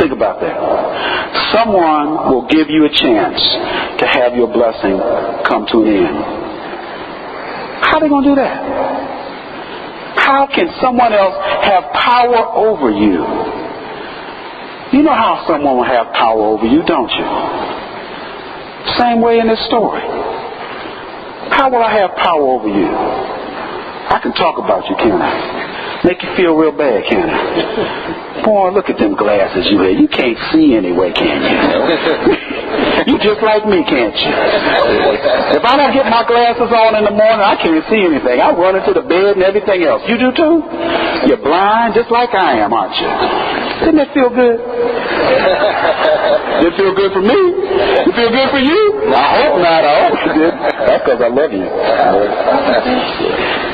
Think about that. Someone will give you a chance to have your blessing come to an end. How are they going to do that? How can someone else have power over you? You know how someone will have power over you, don't you? Same way in this story. How will I have power over you? I can talk about you, can't I? Make you feel real bad, can't I? Boy, look at them glasses you have. You can't see anyway, can you? You just like me, can't you? If I don't get my glasses on in the morning, I can't see anything. I run into the bed and everything else. You do too? You're blind just like I am, aren't you? Didn't that feel good? Did it feel good for me? It feel good for you? I hope not. I hope it did. That's because I love you.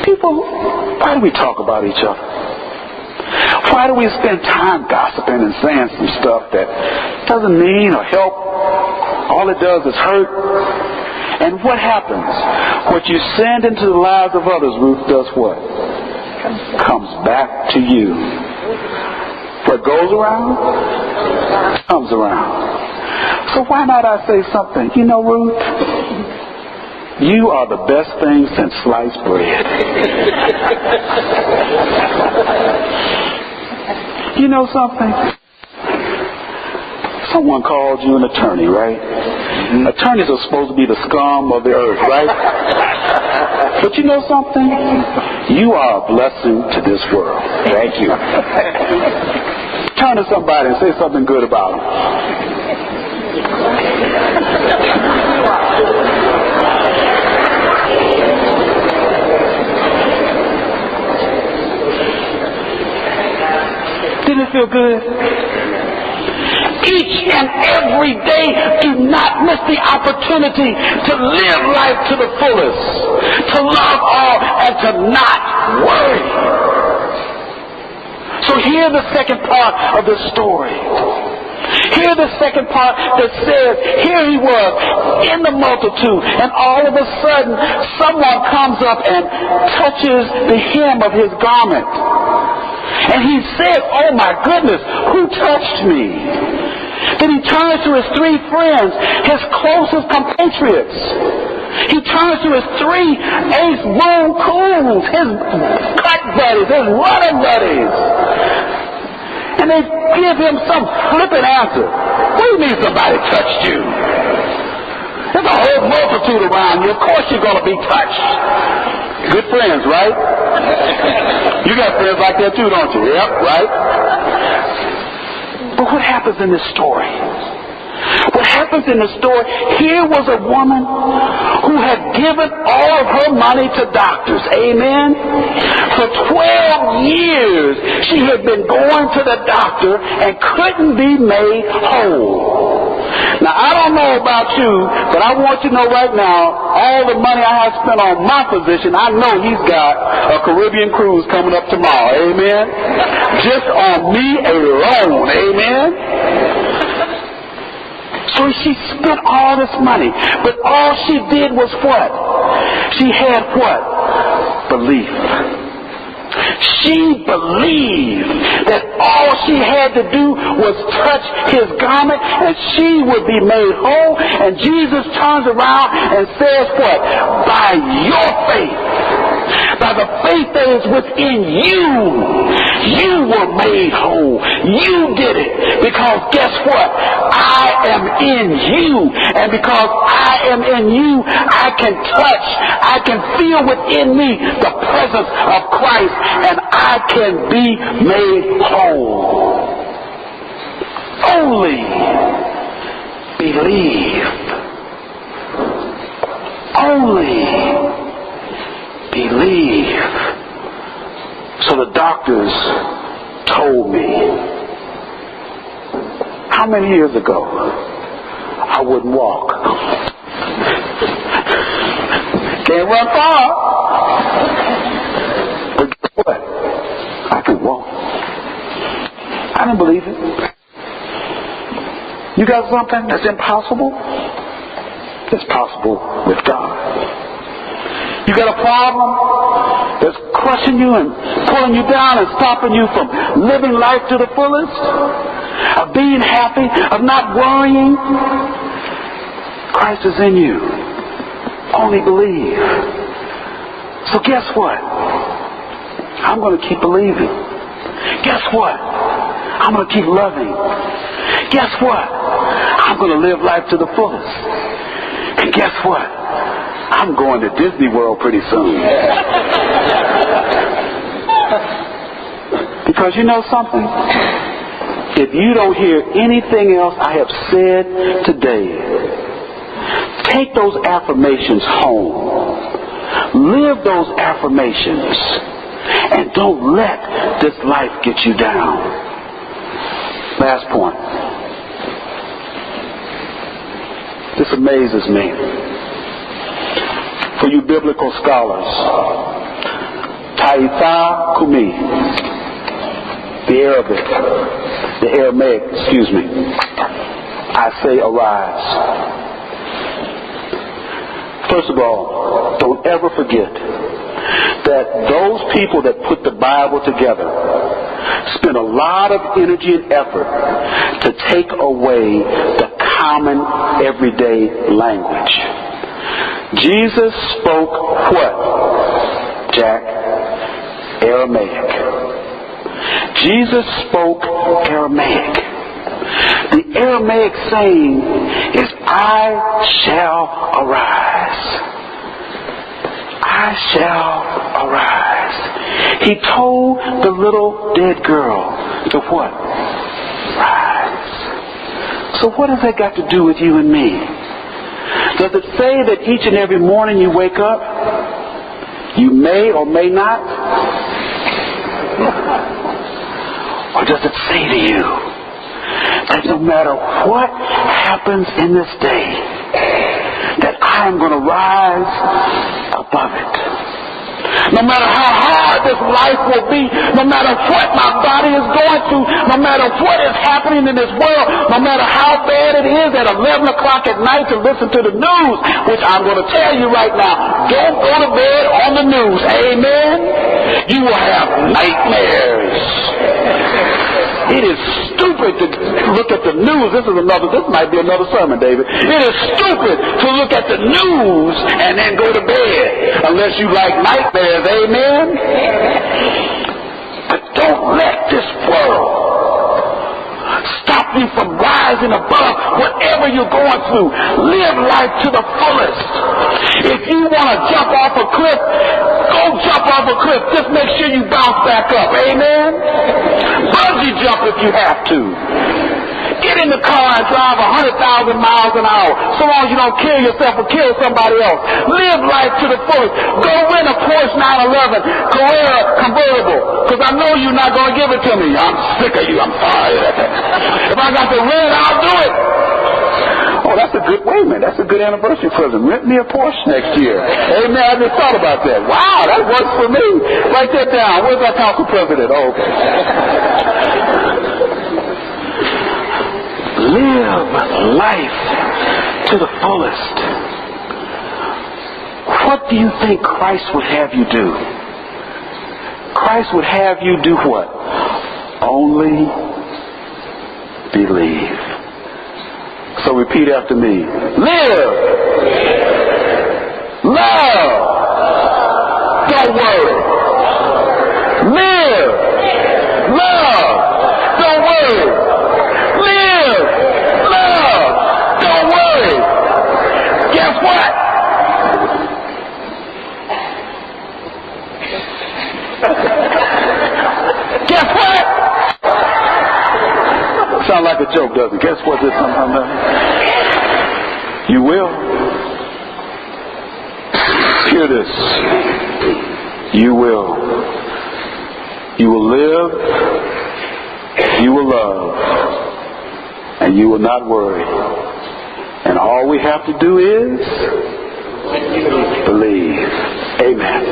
People, why do we talk about each other? Why do we spend time gossiping and saying some stuff that doesn't mean or help? All it does is hurt. And what happens? What you send into the lives of others, Ruth, does what? Comes back to you. What goes around comes around. So why not I say something? You know, Ruth, you are the best thing since sliced bread. You know something? Someone called you an attorney, right? Attorneys are supposed to be the scum of the earth, right? But you know something? You are a blessing to this world. Thank you. Turn to somebody and say something good about them. Didn't it feel good? Each and every day, do not miss the opportunity to live life to the fullest, to love all, and to not worry. So hear the second part of the story. Hear the second part that says, here he was in the multitude, and all of a sudden, someone comes up and touches the hem of his garment. And he said, oh my goodness, who touched me? Then he turns to his three friends, his closest compatriots. He turns to his three ace boom coons, his cut buddies, his running buddies. And they give him some flippant answer. What do you mean somebody touched you? There's a whole multitude around you. Of course you're going to be touched. Good friends, right? You got friends like that too, don't you? Yep, right? But what happens in this story? What happens in the story, here was a woman who had given all of her money to doctors. Amen? For 12 years, she had been going to the doctor and couldn't be made whole. Now, I don't know about you, but I want you to know right now, all the money I have spent on my physician, I know he's got a Caribbean cruise coming up tomorrow. Amen? Just on me alone. Amen? So she spent all this money, but all she did was what? She had what? Belief. She believed that all she had to do was touch his garment and she would be made whole. And Jesus turns around and says what? By your faith, by the faith that is within you, you were made whole. You did it. Because guess what? I am in you. And because I am in you, I can touch, I can feel within me the presence of Christ, and I can be made whole. Only believe. Only believe. So the doctors told me, how many years ago I wouldn't walk? Can't run far. But guess what? I can walk. I didn't believe it. You got something that's impossible? It's possible with God. You got a problem that's crushing you and pulling you down and stopping you from living life to the fullest? of being happy, of not worrying. Christ is in you. Only believe. So guess what? I'm going to keep believing. Guess what? I'm going to keep loving. Guess what? I'm going to live life to the fullest. And guess what? I'm going to Disney World pretty soon. Because you know something? If you don't hear anything else I have said today, take those affirmations home. Live those affirmations. And don't let this life get you down. Last point. This amazes me. For you biblical scholars, Taitha Kumi, the Aramaic, I say arise. First of all, don't ever forget that those people that put the Bible together spent a lot of energy and effort to take away the common everyday language. Jesus spoke what, Jack? Aramaic. Jesus spoke Aramaic. The Aramaic saying is, I shall arise. I shall arise. He told the little dead girl to what? Rise. So what has that got to do with you and me? Does it say that each and every morning you wake up, you may or may not? Or does it say to you that no matter what happens in this day, that I am going to rise above it? No matter how hard this life will be, no matter what my body is going through, no matter what is happening in this world, no matter how bad it is at 11 o'clock at night to listen to the news, which I'm going to tell you right now, don't go to bed on the news. Amen? You will have nightmares. It is stupid to look at the news. This might be another sermon, David. It is stupid to look at the news and then go to bed unless you like nightmares. Amen? But don't let this world stop you from rising above whatever you're going through. Live life to the fullest. If you want to jump off a cliff, go jump off a cliff. Just make sure you bounce back up. Amen? Bungee jump if you have to. Get in the car and drive 100,000 miles an hour, so long as you don't kill yourself or kill somebody else. Live life to the fullest. Go rent a Porsche 911 Carrera convertible, because I know you're not going to give it to me. I'm sick of you. I'm sorry. If I got to rent, I'll do it. Oh, that's a good, wait a minute, that's a good anniversary present. Rent me a Porsche next year. Amen, I just thought about that. Wow, that works for me. Write that down. Where's our council president? Oh, okay. Live life to the fullest. What do you think Christ would have you do? Christ would have you do what? Only believe. So repeat after me. Live. Love. Don't worry. Live. Love. Don't worry. Live. Love. Don't worry. Guess what? Guess what? Sound like a joke, doesn't it? Guess what this sometime? You will. Hear this. You will. You will live. You will love. And you will not worry. And all we have to do is believe. Amen.